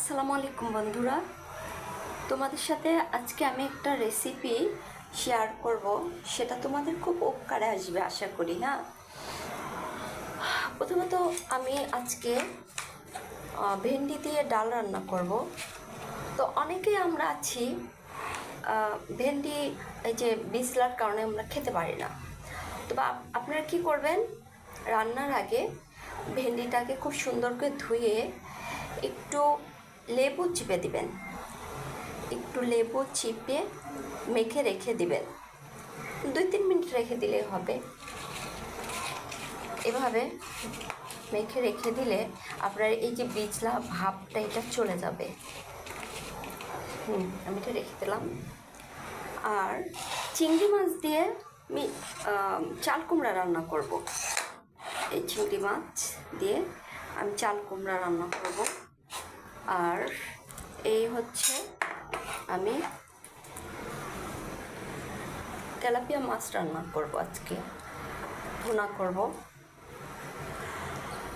আসসালামু আলাইকুম বন্ধুরা, তোমাদের সাথে আজকে আমি একটা রেসিপি শেয়ার করব। সেটা তোমাদের খুব উপকারে আসবে আশা করি। না, প্রথমত আমি আজকে ভেন্ডি দিয়ে ডাল রান্না করব। তো অনেকেই আমরা আছি ভেন্ডি এই যে বিছলার কারণে আমরা খেতে পারি না। তো আপনারা কি করবেন, রান্নার আগে ভেন্ডিটাকে খুব সুন্দর করে ধুয়ে একটু লেবু চিপে দিবেন, একটু লেবু চিপে মেখে রেখে দিবেন, 2-3 মিনিট রেখে দিলেই হবে। এভাবে মেখে রেখে দিলে আপনার এই যে বিছলা ভাবটা এটা চলে যাবে। আমি এটা রেখে দিলাম। আর চিংড়ি মাছ দিয়ে আমি চাল কুমড়া রান্না করব। এই চিংড়ি মাছ দিয়ে আমি চাল কুমড়া রান্না করব। আর এই হচ্ছে আমি তেলাপিয়া মাছ রান্না করব, আজকে ভুনা করব।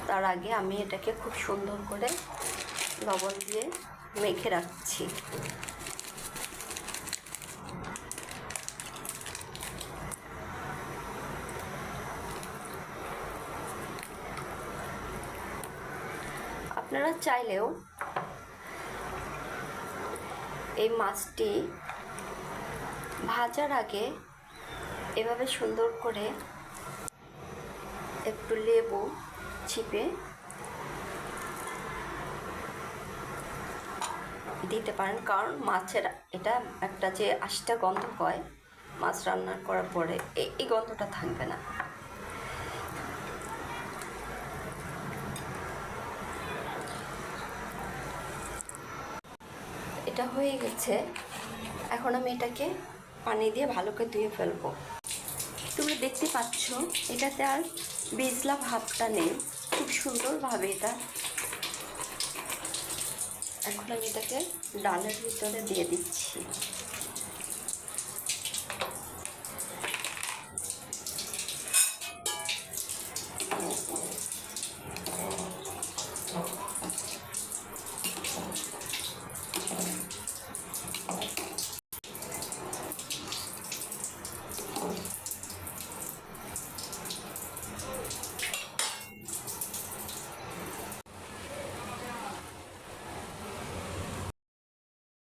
তার আগে আমি এটাকে খুব সুন্দর করে লবণ দিয়ে মেখে রাখছি। আপনারা চাইলেও এই মাছটি ভাজার আগে এভাবে সুন্দর করে একটু লেবু চিপে দিতে পারেন, কারণ মাছের এটা একটা যে আশটা গন্ধ হয় মাছ রান্না করার পরে, এই গন্ধটা থাকবে না। এটা হয়ে গেছে। এখন আমি এটাকে পানি দিয়ে ভালো করে ধুয়ে ফেলবো। তুমি দেখতে পাচ্ছ এটাতে আর বিজলা ভাবটা নেই, খুব সুন্দরভাবে এটা। এখন আমি এটাকে ডালের ভিতরে দিয়ে দিচ্ছি।